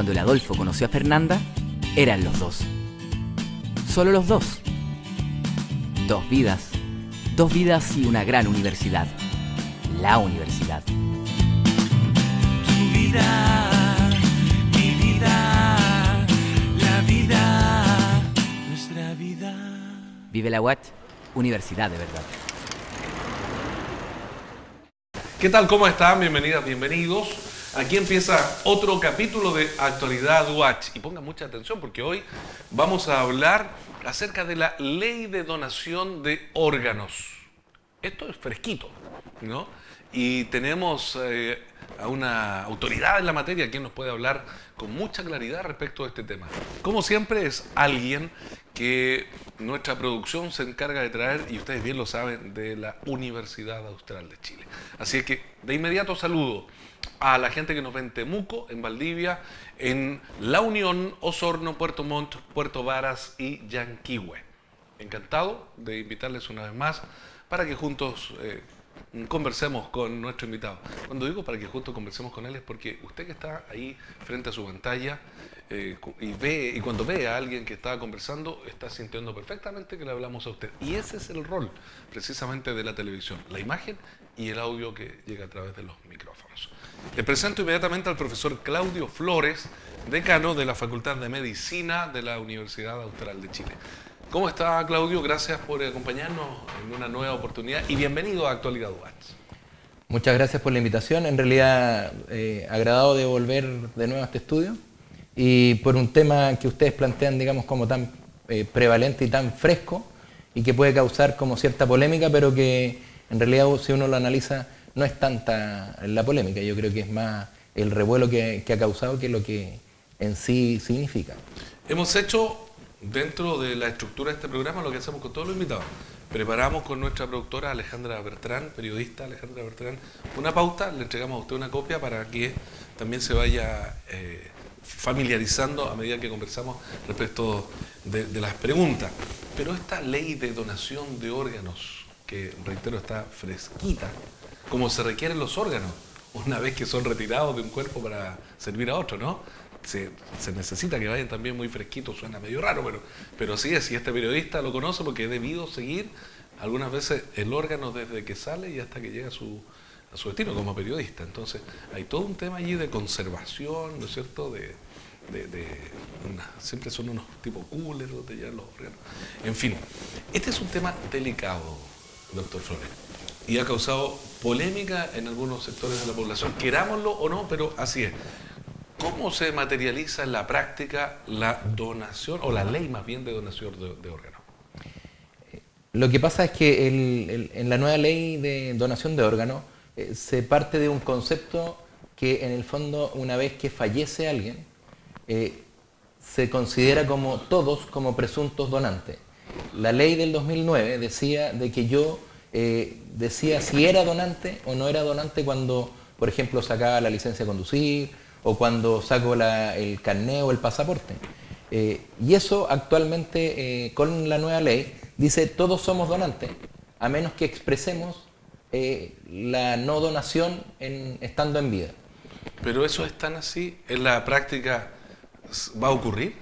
Cuando el Adolfo conoció a Fernanda, eran los dos. Solo los dos. Dos vidas y una gran universidad. La universidad. Tu vida, mi vida, la vida, nuestra vida. Vive la UAT, universidad de verdad. ¿Qué tal? ¿Cómo están? Bienvenidas, bienvenidos. Aquí empieza otro capítulo de Actualidad UAT. Y pongan mucha atención porque hoy vamos a hablar acerca de la ley de donación de órganos. Esto es fresquito, ¿no? Y tenemos a una autoridad en la materia quien nos puede hablar con mucha claridad respecto a este tema. Como siempre es alguien que nuestra producción se encarga de traer, y ustedes bien lo saben, de la Universidad Austral de Chile. Así que de inmediato saludo a la gente que nos ve en Temuco, en Valdivia, en La Unión, Osorno, Puerto Montt, Puerto Varas y Yanquihue. Encantado de invitarles una vez más para que juntos conversemos con nuestro invitado. Cuando digo para que juntos conversemos con él es porque usted que está ahí frente a su pantalla y cuando ve a alguien que está conversando, está sintiendo perfectamente que le hablamos a usted. Y ese es el rol precisamente de la televisión, la imagen y el audio que llega a través de los micrófonos. Le presento inmediatamente al profesor Claudio Flores, decano de la Facultad de Medicina de la Universidad Austral de Chile. ¿Cómo está, Claudio? Gracias por acompañarnos en una nueva oportunidad y bienvenido a Actualidad UAT. Muchas gracias por la invitación. En realidad, agradado de volver de nuevo a este estudio y por un tema que ustedes plantean, digamos, como tan prevalente y tan fresco y que puede causar como cierta polémica, pero que en realidad, si uno lo analiza, no es tanta la polémica. Yo creo que es más el revuelo que ha causado que lo que en sí significa. Hemos hecho, dentro de la estructura de este programa, lo que hacemos con todos los invitados. Preparamos con nuestra productora Alejandra Bertrán, periodista Alejandra Bertrán, una pauta, le entregamos a usted una copia para que también se vaya familiarizando a medida que conversamos respecto de las preguntas. Pero esta ley de donación de órganos, que reitero está fresquita, como se requieren los órganos, una vez que son retirados de un cuerpo para servir a otro, ¿no? Se necesita que vayan también muy fresquitos, suena medio raro, pero así es, y este periodista lo conoce porque he debido seguir algunas veces el órgano desde que sale y hasta que llega a su destino como periodista. Entonces hay todo un tema allí de conservación, ¿no es cierto?, siempre son unos tipo coolers donde llevan los órganos. En fin, este es un tema delicado, doctor Flores, y ha causado polémica en algunos sectores de la población, querámoslo o no, pero así es. ¿Cómo se materializa en la práctica la donación, o la ley más bien de donación de órganos? Lo que pasa es que en la nueva ley de donación de órganos se parte de un concepto que en el fondo, una vez que fallece alguien, se considera como todos como presuntos donantes. La ley del 2009 decía de que yo decía si era donante o no era donante cuando, por ejemplo, sacaba la licencia de conducir, o cuando saco el carné o el pasaporte. Y eso actualmente, con la nueva ley, dice todos somos donantes, a menos que expresemos la no donación estando en vida. ¿Pero eso es tan así? ¿En la práctica va a ocurrir?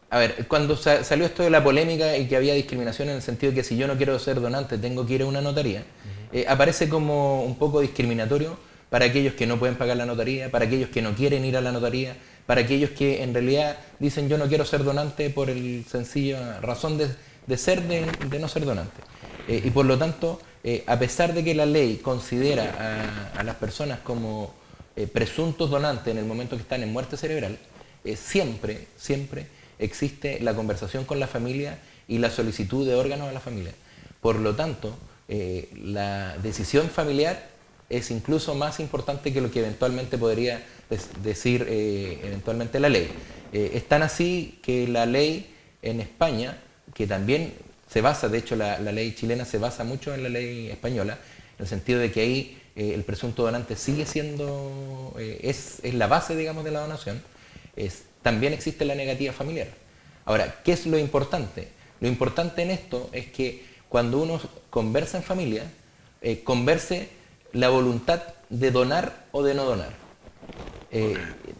A ver, cuando salió esto de la polémica y que había discriminación en el sentido de que si yo no quiero ser donante tengo que ir a una notaría, aparece como un poco discriminatorio para aquellos que no pueden pagar la notaría, para aquellos que no quieren ir a la notaría, para aquellos que en realidad dicen yo no quiero ser donante por el sencilla razón de no ser donante. Y por lo tanto, a pesar de que la ley considera a las personas como presuntos donantes en el momento que están en muerte cerebral, siempre existe la conversación con la familia y la solicitud de órganos a la familia. Por lo tanto, la decisión familiar es incluso más importante que lo que eventualmente podría decir eventualmente la ley. Es tan así que la ley en España, que también se basa, de hecho la ley chilena se basa mucho en la ley española, en el sentido de que ahí el presunto donante sigue siendo, es la base, digamos, de la donación, también existe la negativa familiar. Ahora, ¿qué es lo importante? Lo importante en esto es que cuando uno conversa en familia, converse la voluntad de donar o de no donar.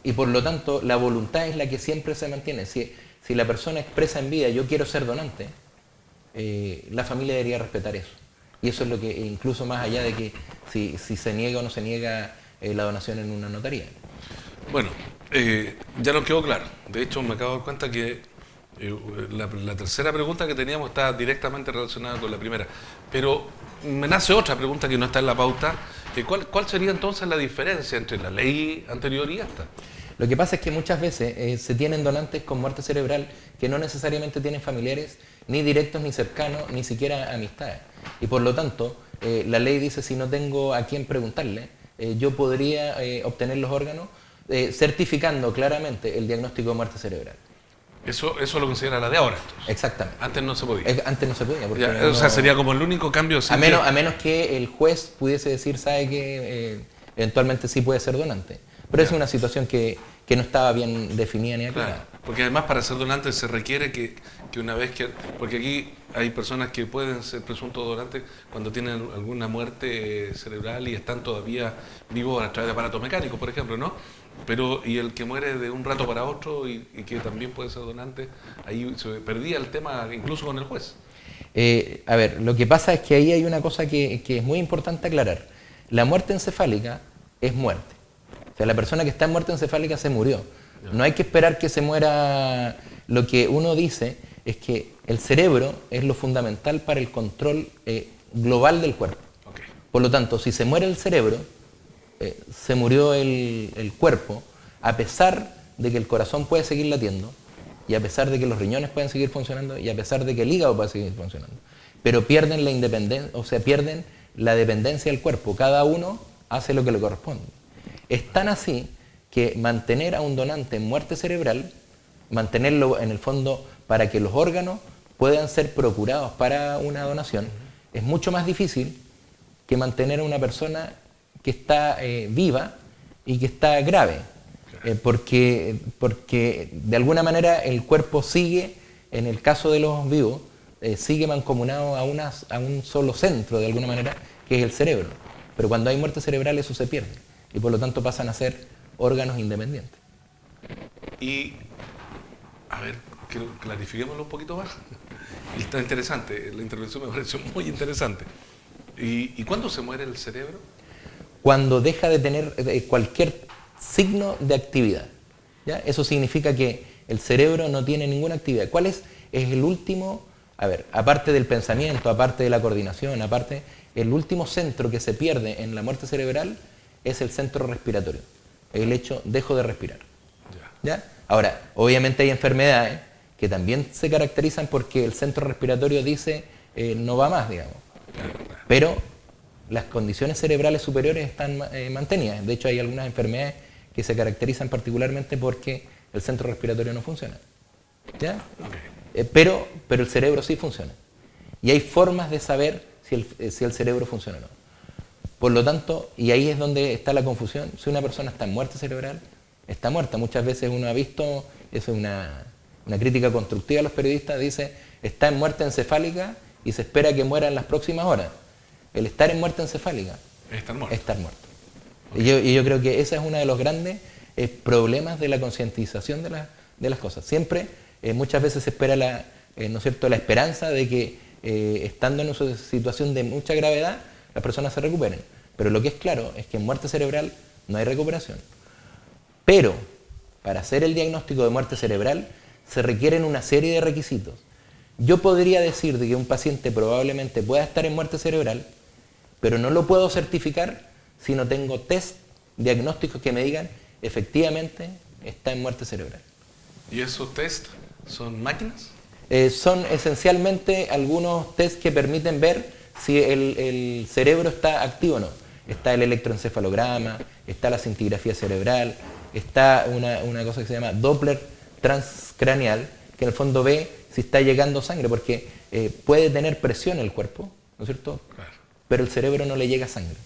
y por lo tanto la voluntad es la que siempre se mantiene. Si la persona expresa en vida, yo quiero ser donante, la familia debería respetar eso. Y eso es lo que, incluso más allá de que si se niega o no se niega la donación en una notaría. Bueno, ya nos quedó claro. De hecho, me acabo de dar cuenta que la tercera pregunta que teníamos está directamente relacionada con la primera. Pero me nace otra pregunta que no está en la pauta. ¿Cuál sería entonces la diferencia entre la ley anterior y esta? Lo que pasa es que muchas veces se tienen donantes con muerte cerebral que no necesariamente tienen familiares ni directos ni cercanos, ni siquiera amistades. Y por lo tanto, la ley dice, si no tengo a quién preguntarle, yo podría obtener los órganos certificando claramente el diagnóstico de muerte cerebral. Eso lo considera la de ahora, entonces. Exactamente. Antes no se podía. Antes no se podía. Porque Ya, o sea, sería como el único cambio. A menos que el juez pudiese decir, sabe que eventualmente sí puede ser donante. Pero es una situación que no estaba bien definida ni aclarada. Claro, porque además para ser donante se requiere que una vez que... Porque aquí hay personas que pueden ser presuntos donantes cuando tienen alguna muerte cerebral y están todavía vivos a través de aparatos mecánicos, por ejemplo, ¿no? Pero, y el que muere de un rato para otro y que también puede ser donante, ahí se perdía el tema incluso con el juez. A ver, lo que pasa es que ahí hay una cosa que es muy importante aclarar. La muerte encefálica es muerte. O sea, la persona que está en muerte encefálica se murió. No hay que esperar que se muera. Lo que uno dice es que el cerebro es lo fundamental para el control global del cuerpo. Okay. Por lo tanto, si se muere el cerebro, se murió el cuerpo, a pesar de que el corazón puede seguir latiendo, y a pesar de que los riñones pueden seguir funcionando, y a pesar de que el hígado puede seguir funcionando. Pero pierden la independencia, o sea, pierden la dependencia del cuerpo. Cada uno hace lo que le corresponde. Es tan así que mantener a un donante en muerte cerebral, mantenerlo en el fondo para que los órganos puedan ser procurados para una donación, es mucho más difícil que mantener a una persona que está viva y que está grave, porque de alguna manera el cuerpo sigue, en el caso de los vivos, sigue mancomunado a un solo centro, de alguna manera, que es el cerebro. Pero cuando hay muerte cerebral eso se pierde y por lo tanto pasan a ser órganos independientes. Y, a ver, clarifiquémoslo un poquito más. Está interesante, la intervención me pareció muy interesante. ¿Y cuándo se muere el cerebro? Cuando deja de tener cualquier signo de actividad. ¿Ya? Eso significa que el cerebro no tiene ninguna actividad. ¿Cuál es el último? A ver, aparte del pensamiento, aparte de la coordinación, aparte, el último centro que se pierde en la muerte cerebral es el centro respiratorio. El hecho, dejo de respirar. ¿Ya? Ahora, obviamente hay enfermedades que también se caracterizan porque el centro respiratorio dice no va más, digamos. Pero las condiciones cerebrales superiores están mantenidas. De hecho, hay algunas enfermedades que se caracterizan particularmente porque el centro respiratorio no funciona. ¿Ya? Pero el cerebro sí funciona. Y hay formas de saber si el cerebro funciona o no. Por lo tanto, y ahí es donde está la confusión, si una persona está en muerte cerebral, está muerta. Muchas veces uno ha visto, eso es una crítica constructiva a los periodistas, dice, está en muerte encefálica y se espera que muera en las próximas horas. El estar en muerte encefálica es estar muerto. Estar muerto. Okay. Y yo creo que ese es uno de los grandes problemas de la concientización de las cosas. Siempre, muchas veces se espera ¿no es cierto?, la esperanza de que estando en una situación de mucha gravedad, las personas se recuperen. Pero lo que es claro es que en muerte cerebral no hay recuperación. Pero para hacer el diagnóstico de muerte cerebral se requieren una serie de requisitos. Yo podría decir de que un paciente probablemente pueda estar en muerte cerebral, pero no lo puedo certificar si no tengo test diagnósticos que me digan efectivamente está en muerte cerebral. ¿Y esos test son máquinas? Son esencialmente algunos test que permiten ver si el cerebro está activo o no. Está el electroencefalograma, está la cintigrafía cerebral, está una cosa que se llama Doppler transcraneal, que en el fondo ve si está llegando sangre, porque puede tener presión el cuerpo, ¿no es cierto? Claro. Pero el cerebro no le llega sangre.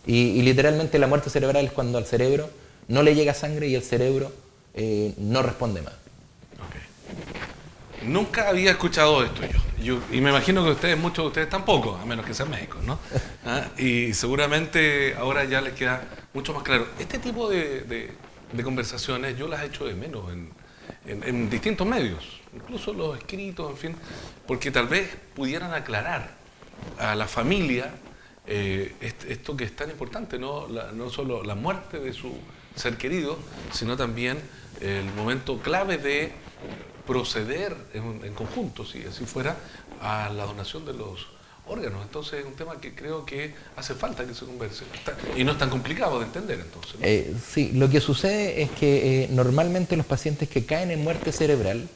Y literalmente la muerte cerebral es cuando al cerebro no le llega sangre y el cerebro no responde más. Okay. Nunca había escuchado esto yo. Y me imagino que muchos de ustedes tampoco, a menos que sean médicos, ¿no? Y seguramente ahora ya les queda mucho más claro. Este tipo de de conversaciones, yo las echo de menos en distintos medios, incluso los escritos, en fin, porque tal vez pudieran aclarar a la familia esto que es tan importante, no solo la muerte de su ser querido, sino también el momento clave de proceder en conjunto, si así fuera, a la donación de los órganos. Entonces es un tema que creo que hace falta que se converse. Y no es tan complicado de entender entonces, ¿no? Sí, lo que sucede es que normalmente los pacientes que caen en muerte cerebral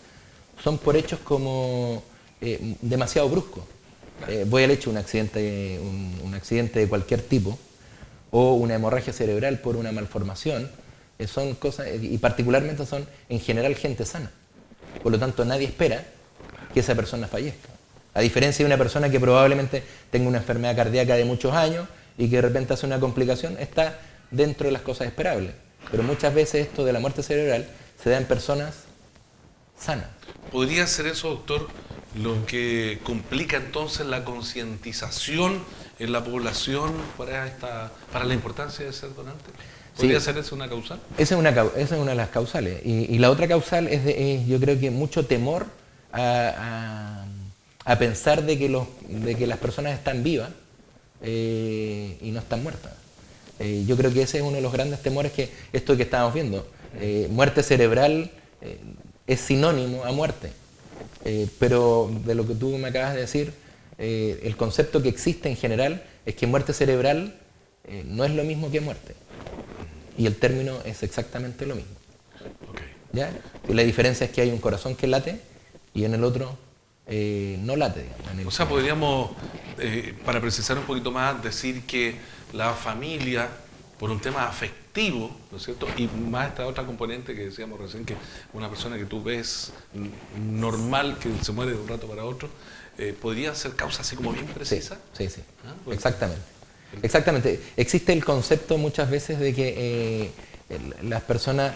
son por hechos como demasiado bruscos. Voy al hecho un accidente de cualquier tipo o una hemorragia cerebral por una malformación, son cosas, y particularmente son en general gente sana. Por lo tanto, nadie espera que esa persona fallezca. A diferencia de una persona que probablemente tenga una enfermedad cardíaca de muchos años y que de repente hace una complicación, está dentro de las cosas esperables. Pero muchas veces esto de la muerte cerebral se da en personas sanas. ¿Podría ser eso, doctor, lo que complica entonces la concientización en la población para la importancia de ser donante? ¿Podría ser eso una causal? Esa es una de las causales. Y la otra causal es yo creo que mucho temor a pensar de que las personas están vivas y no están muertas. Yo creo que ese es uno de los grandes temores, que esto que estábamos viendo. Muerte cerebral es sinónimo a muerte. Pero de lo que tú me acabas de decir, el concepto que existe en general es que muerte cerebral no es lo mismo que muerte. Y el término es exactamente lo mismo. Okay. ¿Ya? Y la diferencia es que hay un corazón que late y en el otro no late. O sea, podríamos, para precisar un poquito más, decir que la familia, por un tema afectivo, ¿no es cierto? Y más esta otra componente que decíamos recién, que una persona que tú ves normal, que se muere de un rato para otro, ¿podría ser causa así como bien precisa? Sí. ¿Ah? Exactamente. Existe el concepto muchas veces de que las personas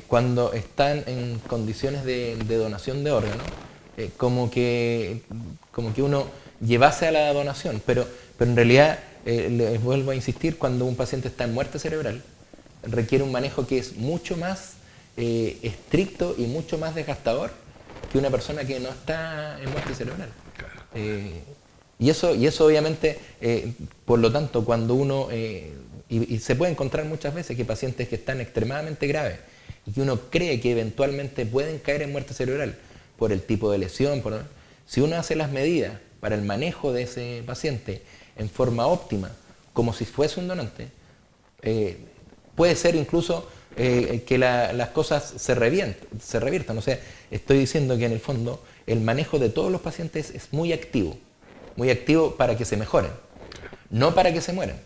cuando están en condiciones de donación de órganos, como que uno llevase a la donación, pero en realidad, les vuelvo a insistir, cuando un paciente está en muerte cerebral, requiere un manejo que es mucho más estricto y mucho más desgastador que una persona que no está en muerte cerebral. Y eso obviamente, por lo tanto, cuando uno, y se puede encontrar muchas veces que pacientes que están extremadamente graves y que uno cree que eventualmente pueden caer en muerte cerebral por el tipo de lesión, si uno hace las medidas para el manejo de ese paciente en forma óptima, como si fuese un donante, puede ser incluso que las cosas se reviertan. O sea, estoy diciendo que en el fondo el manejo de todos los pacientes es muy activo para que se mejoren, no para que se mueran.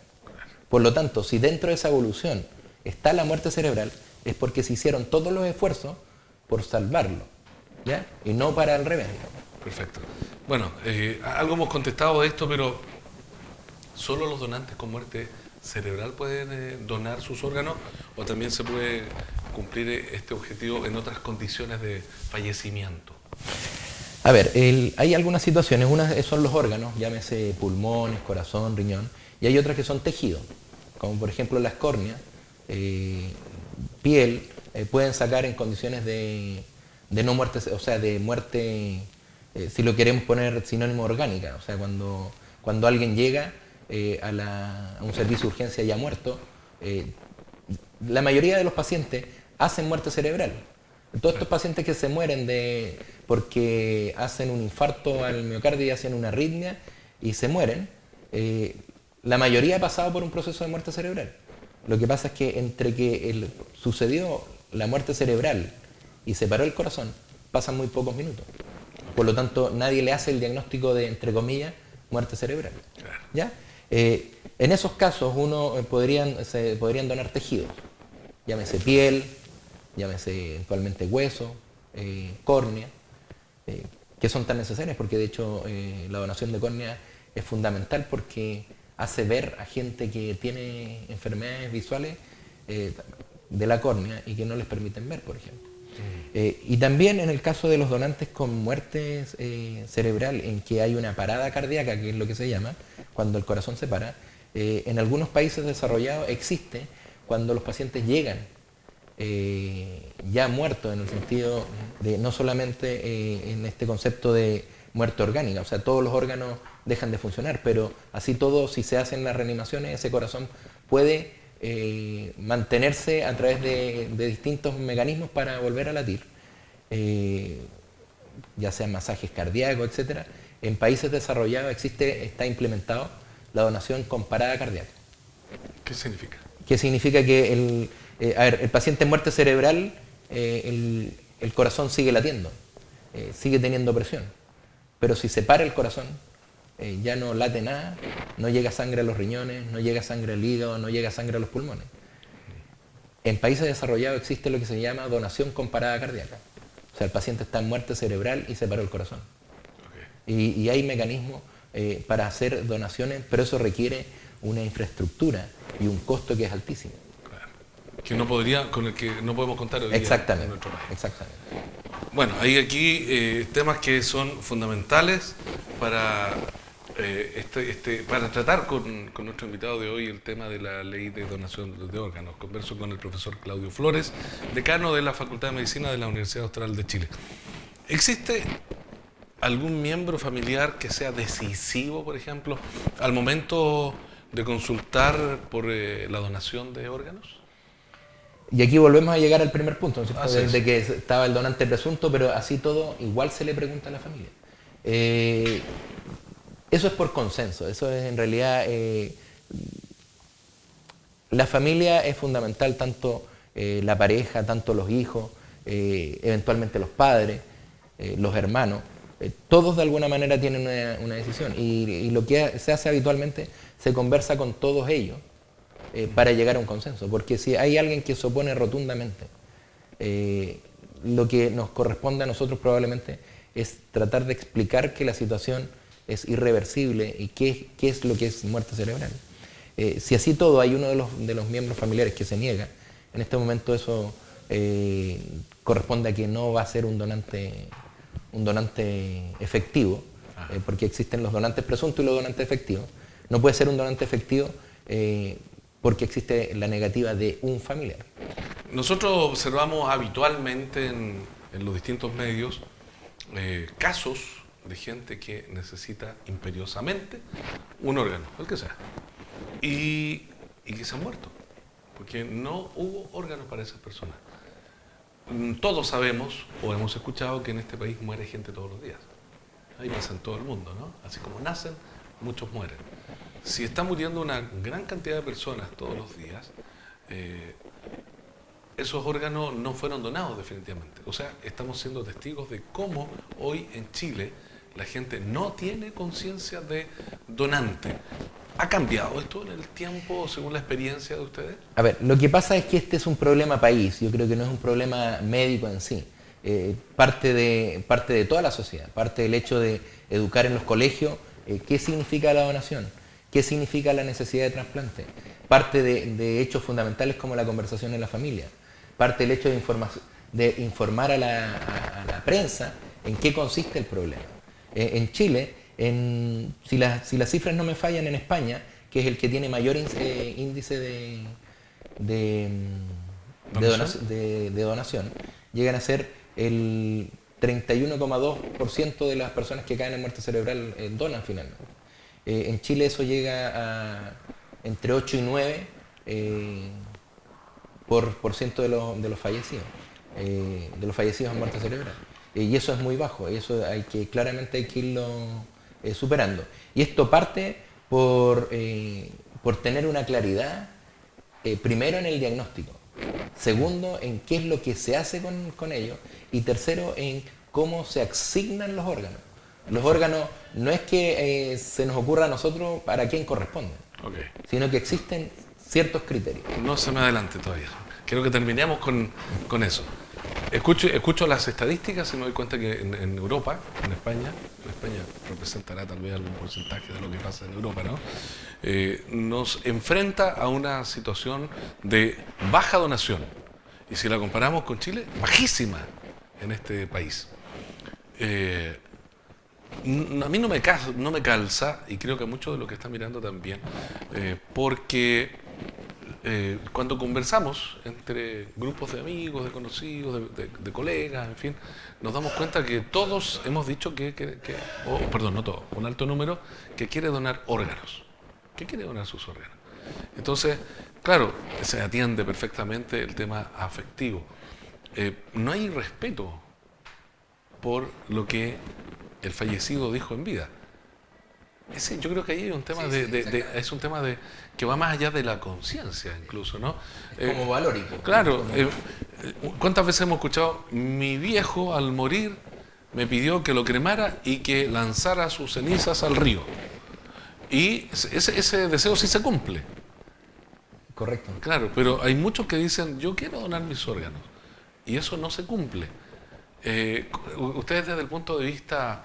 Por lo tanto, si dentro de esa evolución está la muerte cerebral, es porque se hicieron todos los esfuerzos por salvarlo, ¿ya? Y no para el revés. Perfecto. Bueno, algo hemos contestado de esto, pero ¿solo los donantes con muerte cerebral pueden donar sus órganos o también se puede cumplir este objetivo en otras condiciones de fallecimiento? A ver, hay algunas situaciones, unas son los órganos, llámese pulmones, corazón, riñón, y hay otras que son tejidos, como por ejemplo las córneas, piel, pueden sacar en condiciones de no muerte, o sea, de muerte, si lo queremos poner sinónimo orgánica, o sea, cuando alguien llega a un servicio de urgencia ya muerto, la mayoría de los pacientes hacen muerte cerebral. Todos estos pacientes que se mueren porque hacen un infarto al miocardio y hacen una arritmia y se mueren, la mayoría ha pasado por un proceso de muerte cerebral. Lo que pasa es que entre que sucedió la muerte cerebral y se paró el corazón, pasan muy pocos minutos. Por lo tanto, nadie le hace el diagnóstico de, entre comillas, muerte cerebral. ¿Ya? En esos casos se podrían donar tejidos, llámese piel, llámese eventualmente hueso, córnea, que son tan necesarias porque de hecho la donación de córnea es fundamental porque hace ver a gente que tiene enfermedades visuales de la córnea y que no les permiten ver, por ejemplo. Y también en el caso de los donantes con muerte cerebral, en que hay una parada cardíaca, que es lo que se llama, cuando el corazón se para, en algunos países desarrollados existe cuando los pacientes llegan ya muertos, en el sentido de no solamente en este concepto de muerte orgánica, o sea, todos los órganos dejan de funcionar, pero así todo, si se hacen las reanimaciones, ese corazón puede mantenerse a través de distintos mecanismos para volver a latir, ya sean masajes cardíacos, etcétera. En países desarrollados está implementado la donación comparada cardíaca. ¿Qué significa? ¿Qué significa? Que el paciente en muerte cerebral, el corazón sigue latiendo, sigue teniendo presión, pero si se para el corazón, ya no late nada, no llega sangre a los riñones, no llega sangre al hígado, no llega sangre a los pulmones. En países desarrollados existe lo que se llama donación comparada cardíaca. O sea, el paciente está en muerte cerebral y se paró el corazón. Okay. Y hay mecanismos para hacer donaciones, pero eso requiere una infraestructura y un costo que es altísimo. Claro. Con el que no podemos contar hoy día en nuestro país. Exactamente. Bueno, hay aquí temas que son fundamentales para para tratar con nuestro invitado de hoy el tema de la ley de donación de órganos. Converso con el profesor Claudio Flores, decano de la Facultad de Medicina de la Universidad Austral de Chile. ¿Existe algún miembro familiar que sea decisivo, por ejemplo, al momento de consultar por la donación de órganos? Y aquí volvemos a llegar al primer punto, ¿no es cierto? Desde que estaba el donante presunto, pero así todo igual se le pregunta a la familia. Eso es por consenso, eso es en realidad... la familia es fundamental, tanto la pareja, tanto los hijos, eventualmente los padres, los hermanos, todos de alguna manera tienen una decisión. Y lo que se hace habitualmente, se conversa con todos ellos para llegar a un consenso, porque si hay alguien que se opone rotundamente, lo que nos corresponde a nosotros probablemente es tratar de explicar que la situación es irreversible y qué es lo que es muerte cerebral. Si así todo hay uno de los miembros familiares que se niega, en este momento eso corresponde a que no va a ser un donante efectivo, porque existen los donantes presuntos y los donantes efectivos. No puede ser un donante efectivo porque existe la negativa de un familiar. Nosotros observamos habitualmente en los distintos medios casos de gente que necesita imperiosamente un órgano, el que sea, y que se han muerto, porque no hubo órganos para esas personas. Todos sabemos o hemos escuchado que en este país muere gente todos los días. Ahí pasa en todo el mundo, ¿no? Así como nacen, muchos mueren. Si está muriendo una gran cantidad de personas todos los días, esos órganos no fueron donados definitivamente. O sea, estamos siendo testigos de cómo hoy en Chile la gente no tiene conciencia de donante. ¿Ha cambiado esto en el tiempo según la experiencia de ustedes? A ver, lo que pasa es que este es un problema país. Yo creo que no es un problema médico en sí. Parte de toda la sociedad, parte del hecho de educar en los colegios qué significa la donación, qué significa la necesidad de trasplante, parte de hechos fundamentales como la conversación en la familia, parte del hecho de informar a la prensa en qué consiste el problema. En Chile, si las cifras no me fallan, en España, que es el que tiene mayor índice de donación, llegan a ser el 31,2% de las personas que caen en muerte cerebral donan finalmente. En Chile eso llega a entre 8 y 9 por ciento de los fallecidos en muerte cerebral. Y eso es muy bajo, y eso claramente hay que irlo superando. Y esto parte por tener una claridad, primero en el diagnóstico, segundo en qué es lo que se hace con ellos, y tercero en cómo se asignan los órganos. Los órganos no es que se nos ocurra a nosotros para quién corresponden, sino que existen ciertos criterios. No se me adelante todavía, quiero que terminemos con eso. Escucho las estadísticas y me doy cuenta que en Europa, en España representará tal vez algún porcentaje de lo que pasa en Europa, ¿no? Nos enfrenta a una situación de baja donación. Y si la comparamos con Chile, bajísima en este país. A mí no me calza, y creo que a muchos de los que están mirando también, porque cuando conversamos entre grupos de amigos, de conocidos, de colegas, en fin, nos damos cuenta que todos hemos dicho perdón, no todos, un alto número, que quiere donar órganos, que quiere donar sus órganos. Entonces, claro, se atiende perfectamente el tema afectivo. No hay respeto por lo que el fallecido dijo en vida. Yo creo que ahí hay un tema es un tema que va más allá de la conciencia incluso, ¿no? Como valórico. Claro, ¿cuántas veces hemos escuchado? Mi viejo al morir me pidió que lo cremara y que lanzara sus cenizas al río. Y ese deseo sí se cumple. Correcto. Claro, pero hay muchos que dicen, yo quiero donar mis órganos. Y eso no se cumple. Ustedes desde el punto de vista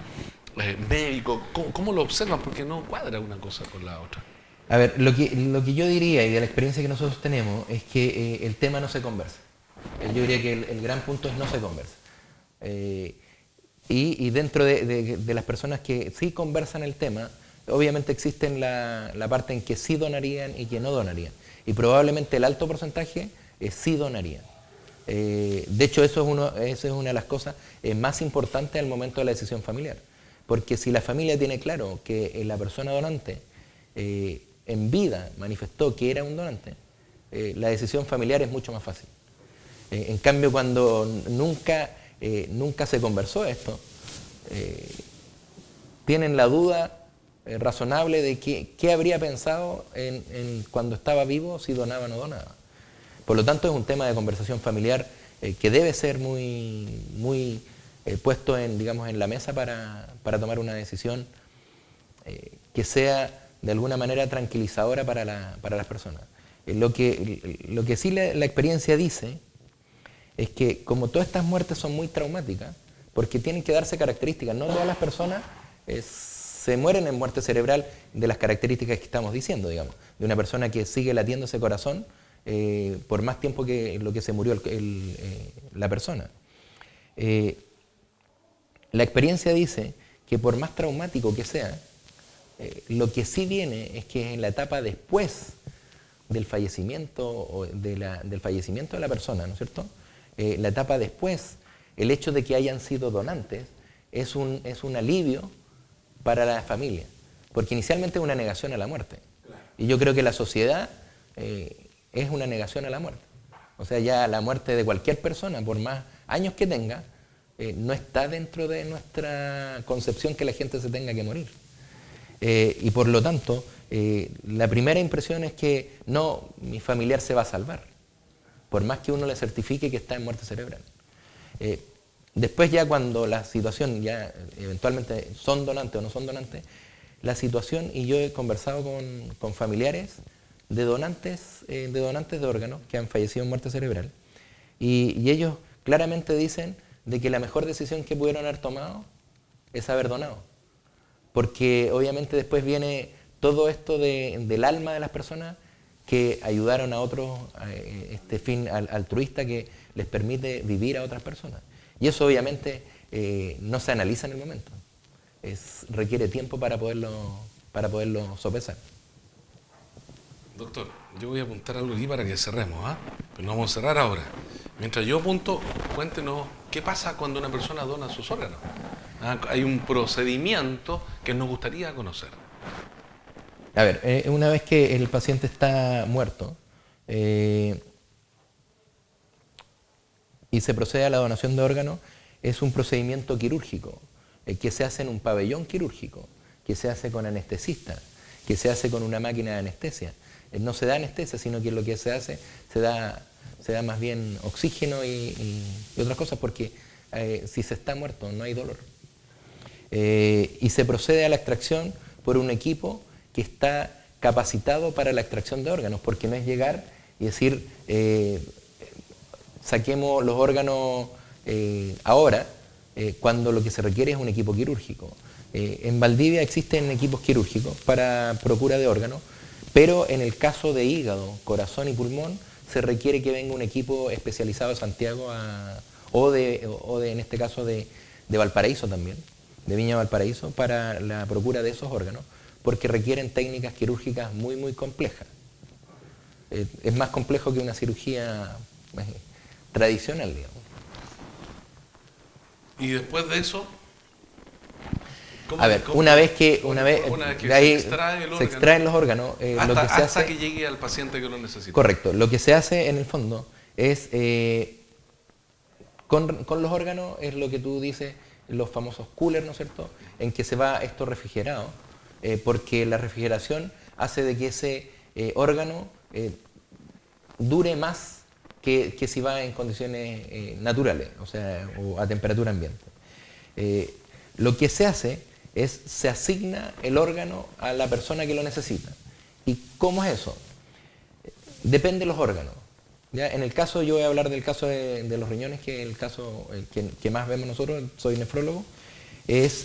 médico, ¿cómo lo observan? Porque no cuadra una cosa con la otra. A ver, lo que yo diría, y de la experiencia que nosotros tenemos, es que el tema no se conversa. Yo diría que el gran punto es no se conversa. Y dentro de las personas que sí conversan el tema, obviamente existen la parte en que sí donarían y que no donarían. Y probablemente el alto porcentaje sí donarían. De hecho, eso es una de las cosas más importantes al momento de la decisión familiar. Porque si la familia tiene claro que la persona donante en vida manifestó que era un donante, la decisión familiar es mucho más fácil. En cambio, cuando nunca se conversó esto, tienen la duda razonable de qué habría pensado cuando estaba vivo, si donaba o no donaba. Por lo tanto, es un tema de conversación familiar que debe ser muy puesto en la mesa para tomar una decisión que sea de alguna manera tranquilizadora para las personas. Lo que sí la experiencia dice es que como todas estas muertes son muy traumáticas, porque tienen que darse características, no todas las personas se mueren en muerte cerebral de las características que estamos diciendo, digamos, de una persona que sigue latiendo ese corazón por más tiempo que lo que se murió la persona. La experiencia dice que por más traumático que sea, lo que sí viene es que en la etapa después del fallecimiento del fallecimiento de la persona, ¿no es cierto? La etapa después, el hecho de que hayan sido donantes es un alivio para la familia, porque inicialmente es una negación a la muerte. Y yo creo que la sociedad es una negación a la muerte. O sea, ya la muerte de cualquier persona, por más años que tenga, no está dentro de nuestra concepción que la gente se tenga que morir. Y por lo tanto, la primera impresión es que no, mi familiar se va a salvar, por más que uno le certifique que está en muerte cerebral. Después ya cuando la situación ya eventualmente son donantes o no son donantes, la situación, y yo he conversado con familiares de donantes de órganos que han fallecido en muerte cerebral, y ellos claramente dicen de que la mejor decisión que pudieron haber tomado es haber donado. Porque obviamente después viene todo esto del alma de las personas que ayudaron a otros, este fin altruista que les permite vivir a otras personas. Y eso obviamente no se analiza en el momento. Requiere tiempo para poderlo sopesar. Doctor, yo voy a apuntar algo aquí para que cerremos, pero no vamos a cerrar ahora. Mientras yo apunto, cuéntenos qué pasa cuando una persona dona sus órganos. Hay un procedimiento que nos gustaría conocer. A ver, una vez que el paciente está muerto y se procede a la donación de órganos, es un procedimiento quirúrgico que se hace en un pabellón quirúrgico, que se hace con anestesista, que se hace con una máquina de anestesia. No se da anestesia, sino que lo que se hace, se da más bien oxígeno y otras cosas, porque si se está muerto no hay dolor. Y se procede a la extracción por un equipo que está capacitado para la extracción de órganos, porque no es llegar y decir, saquemos los órganos ahora, cuando lo que se requiere es un equipo quirúrgico. En Valdivia existen equipos quirúrgicos para procura de órganos, pero en el caso de hígado, corazón y pulmón, se requiere que venga un equipo especializado de Santiago o en este caso de Valparaíso también, de Viña Valparaíso, para la procura de esos órganos, porque requieren técnicas quirúrgicas muy, muy complejas. es más complejo que una cirugía tradicional, digamos. Y después de eso, A ver, una vez que de ahí se extraen los órganos, lo que se hasta hace, que llegue al paciente que lo necesita. correcto, lo que se hace en el fondo es, con los órganos, es lo que tú dices, los famosos coolers, ¿no es cierto?, en que se va esto refrigerado, porque la refrigeración hace de que ese órgano dure más que si va en condiciones naturales, o sea, o a temperatura ambiente. Lo que se hace es, se asigna el órgano a la persona que lo necesita. ¿Y cómo es eso? Depende de los órganos. ¿Ya? En el caso, yo voy a hablar del caso de los riñones, que es el caso que más vemos nosotros, soy nefrólogo, es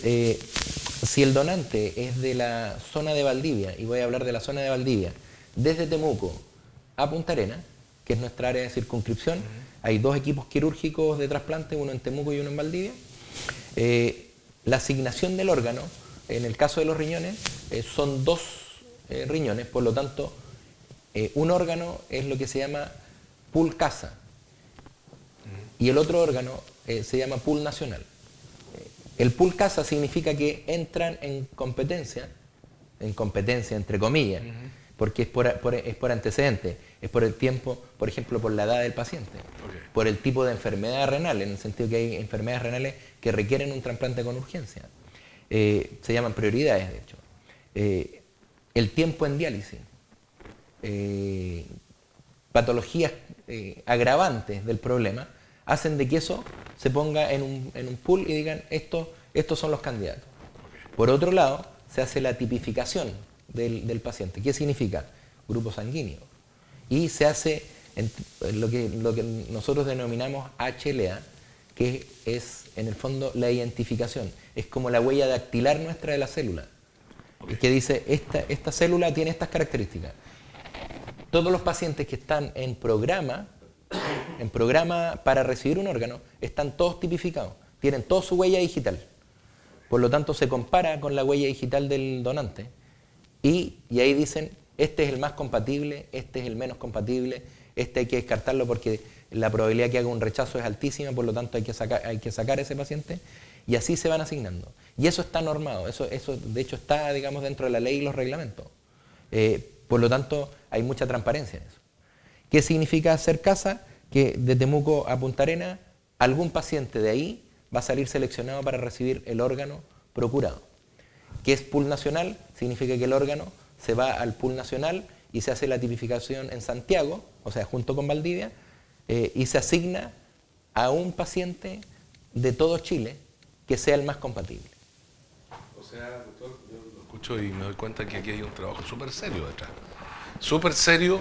si el donante es de la zona de Valdivia, y voy a hablar de la zona de Valdivia, desde Temuco a Punta Arenas, que es nuestra área de circunscripción, hay 2 equipos quirúrgicos de trasplante, uno en Temuco y uno en Valdivia. La asignación del órgano, en el caso de los riñones, son 2 riñones, por lo tanto, un órgano es lo que se llama pool casa y el otro órgano se llama pool nacional. El pool casa significa que entran en competencia entre comillas, porque es por antecedentes, es por el tiempo, por ejemplo, por la edad del paciente, por el tipo de enfermedad renal, en el sentido que hay enfermedades renales que requieren un trasplante con urgencia. Se llaman prioridades, de hecho. El tiempo en diálisis, patologías agravantes del problema, hacen de que eso se ponga en un pool y digan, estos son los candidatos. Por otro lado, se hace la tipificación del paciente. ¿Qué significa? Grupo sanguíneo. Y se hace lo que nosotros denominamos HLA, que es en el fondo la identificación. Es como la huella dactilar nuestra de la célula. Que dice, esta célula tiene estas características. Todos los pacientes que están en programa para recibir un órgano, están todos tipificados, tienen toda su huella digital. Por lo tanto, se compara con la huella digital del donante y ahí dicen, este es el más compatible, este es el menos compatible, este hay que descartarlo porque la probabilidad que haga un rechazo es altísima, por lo tanto hay que sacar a ese paciente, y así se van asignando. Y eso está normado, eso de hecho está, digamos, dentro de la ley y los reglamentos. Por lo tanto, hay mucha transparencia en eso. ¿Qué significa hacer casa? Que de Temuco a Punta Arenas, algún paciente de ahí va a salir seleccionado para recibir el órgano procurado. ¿Qué es pool nacional? Significa que el órgano se va al pool nacional y se hace la tipificación en Santiago, o sea, junto con Valdivia, y se asigna a un paciente de todo Chile que sea el más compatible. O sea, doctor, yo lo escucho y me doy cuenta que aquí hay un trabajo súper serio detrás. Súper serio,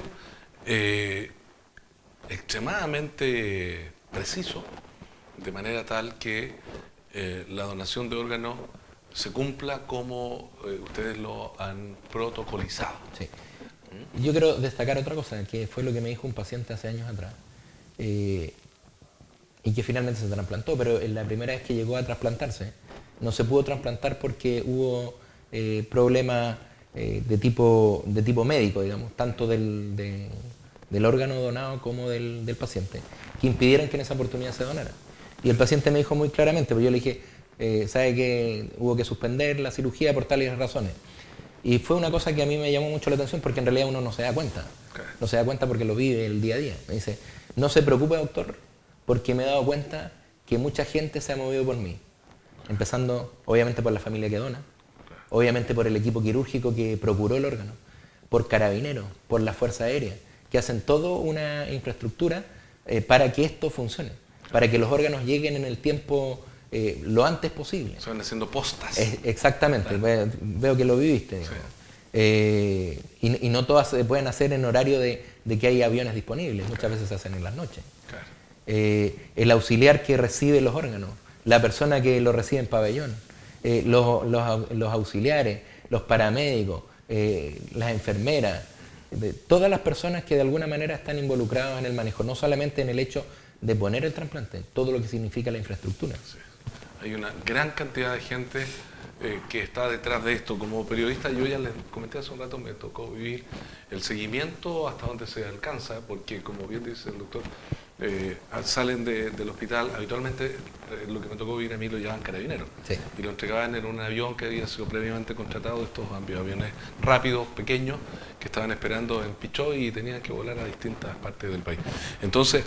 extremadamente preciso, de manera tal que la donación de órganos se cumpla como ustedes lo han protocolizado. Sí. Yo quiero destacar otra cosa, que fue lo que me dijo un paciente hace años atrás, y que finalmente se trasplantó, pero en la primera vez que llegó a trasplantarse, no se pudo trasplantar porque hubo problemas de tipo médico, digamos, tanto del órgano donado como del paciente, que impidieron que en esa oportunidad se donara. Y el paciente me dijo muy claramente, porque yo le dije, sabe que hubo que suspender la cirugía por tales razones. Y fue una cosa que a mí me llamó mucho la atención porque en realidad uno no se da cuenta. No se da cuenta porque lo vive el día a día. Me dice, no se preocupe, doctor, porque me he dado cuenta que mucha gente se ha movido por mí. Empezando, obviamente, por la familia que dona, obviamente por el equipo quirúrgico que procuró el órgano, por carabineros, por la Fuerza Aérea, que hacen toda una infraestructura para que esto funcione, para que los órganos lleguen en el tiempo lo antes posible. Se van haciendo postas. Exactamente, claro. Veo que lo viviste. Sí. Y no todas se pueden hacer en horario de que hay aviones disponibles, muchas veces se hacen en las noches. Claro. El auxiliar que recibe los órganos, la persona que lo recibe en pabellón, los auxiliares, los paramédicos, las enfermeras, todas las personas que de alguna manera están involucradas en el manejo, no solamente en el hecho de poner el trasplante, todo lo que significa la infraestructura. Sí. hay una gran cantidad de gente que está detrás de esto. Como periodista, yo ya les comenté hace un rato, me tocó vivir el seguimiento hasta donde se alcanza, porque como bien dice el doctor, salen del hospital, habitualmente lo que me tocó vivir a mí lo llevaban carabineros, Sí. y lo entregaban en un avión que había sido previamente contratado, de estos aviones rápidos, pequeños, que estaban esperando en Pichoy y tenían que volar a distintas partes del país. Entonces,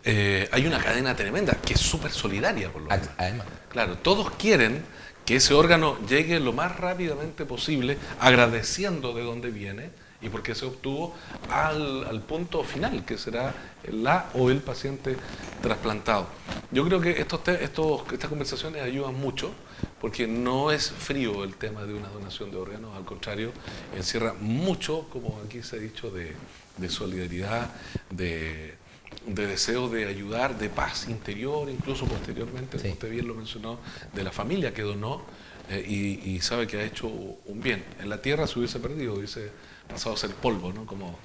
hay una cadena tremenda que es súper solidaria, por lo menos. Además. Claro, todos quieren que ese órgano llegue lo más rápidamente posible, agradeciendo de dónde viene y por qué se obtuvo al punto final, que será la o el paciente trasplantado. Yo creo que estas conversaciones ayudan mucho, porque no es frío el tema de una donación de órganos, al contrario, encierra mucho, como aquí se ha dicho, de solidaridad, de deseo de ayudar, de paz interior, incluso posteriormente, como usted bien lo mencionó, de la familia que donó y sabe que ha hecho un bien. En la tierra se hubiese perdido, hubiese pasado a ser polvo, ¿no? Como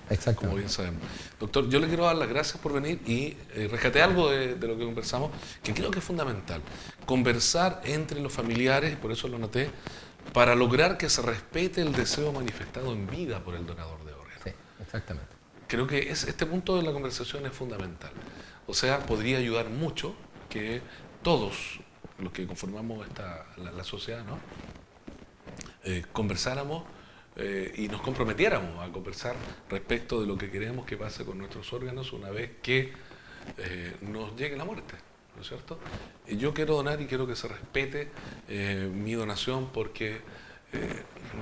bien sabemos. Doctor, yo le quiero dar las gracias por venir y rescaté algo de lo que conversamos, que creo que es fundamental. Conversar entre los familiares, por eso lo noté, para lograr que se respete el deseo manifestado en vida por el donador de órganos. Sí, exactamente. Creo que este punto de la conversación es fundamental. O sea, podría ayudar mucho que todos los que conformamos la sociedad, ¿no? Conversáramos y nos comprometiéramos a conversar respecto de lo que queremos que pase con nuestros órganos una vez que nos llegue la muerte, ¿no es cierto? Yo quiero donar y quiero que se respete mi donación, porque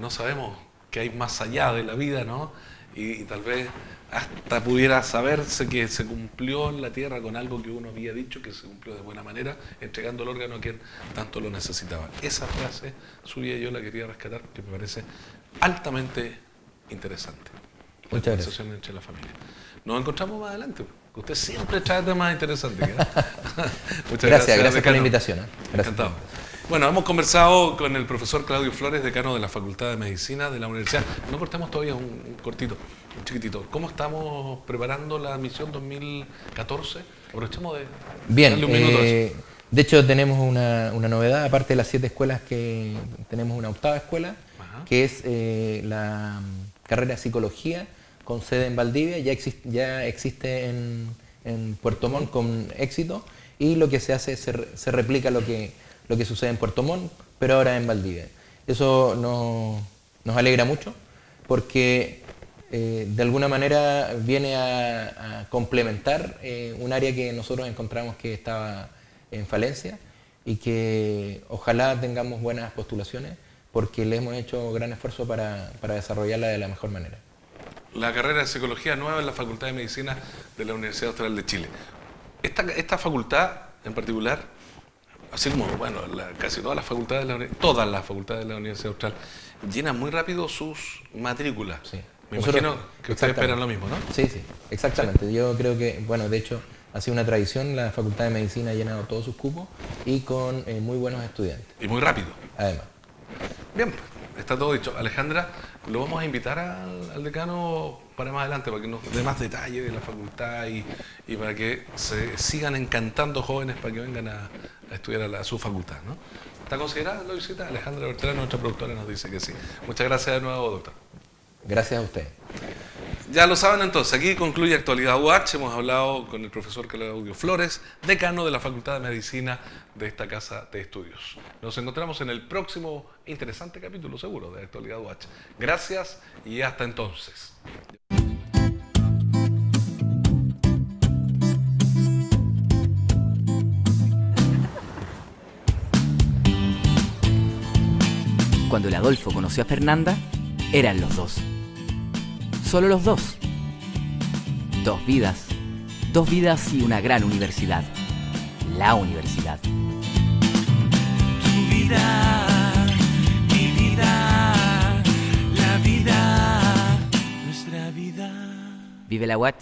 no sabemos qué hay más allá de la vida, ¿no? Y tal vez hasta pudiera saberse que se cumplió en la tierra con algo que uno había dicho, que se cumplió de buena manera, entregando el órgano a quien tanto lo necesitaba. Esa frase suya yo la quería rescatar porque me parece altamente interesante. La conversación entre la familia. Nos encontramos más adelante. Usted siempre trae temas interesantes. Muchas gracias por la invitación. Gracias. Encantado. Bueno, hemos conversado con el profesor Claudio Flores, decano de la Facultad de Medicina de la Universidad. No cortemos todavía, un cortito, un chiquitito. ¿Cómo estamos preparando la admisión 2014? Aprovechemos de darle un minuto a eso. De hecho tenemos una novedad, aparte de las 7 escuelas, que tenemos una 8ª escuela, que es la carrera de Psicología, con sede en Valdivia. Ya existe en Puerto Montt con éxito, y lo que se hace es se replica lo que sucede en Puerto Montt, pero ahora en Valdivia. Eso nos alegra mucho, porque de alguna manera viene a complementar un área que nosotros encontramos que estaba en falencia, y que ojalá tengamos buenas postulaciones, porque le hemos hecho gran esfuerzo para desarrollarla de la mejor manera. La carrera de Psicología nueva en la Facultad de Medicina de la Universidad Austral de Chile. Esta facultad en particular, así como, bueno, casi todas las facultades de la Universidad Austral, llenan muy rápido sus matrículas. Sí. Me imagino que ustedes esperan lo mismo, ¿no? Sí, exactamente. Sí. Yo creo que, bueno, de hecho, ha sido una tradición. La Facultad de Medicina ha llenado todos sus cupos, y con muy buenos estudiantes. Y muy rápido. Además. Bien, está todo dicho. Alejandra, lo vamos a invitar al decano para más adelante, para que nos dé más detalles de la facultad y para que se sigan encantando jóvenes para que vengan a estudiar a su facultad, ¿no? ¿Está considerada la visita? Alejandra Bertrán, nuestra productora, nos dice que sí. Muchas gracias de nuevo, doctor. Gracias a usted. Ya lo saben entonces, aquí concluye Actualidad UH. Hemos hablado con el profesor Claudio Flores, decano de la Facultad de Medicina de esta casa de estudios. Nos encontramos en el próximo interesante capítulo, seguro, de Actualidad UH. Gracias y hasta entonces. Cuando el Adolfo conoció a Fernanda, eran los dos. Solo los dos. Dos vidas y una gran universidad. La universidad. Tu vida, mi vida, la vida, nuestra vida. Vive la UAT,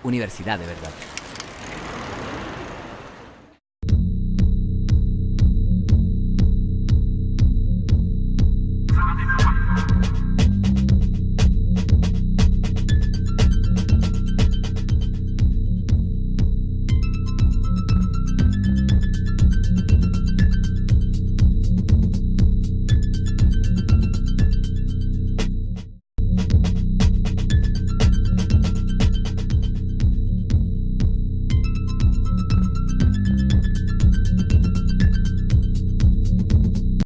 Universidad de Verdad.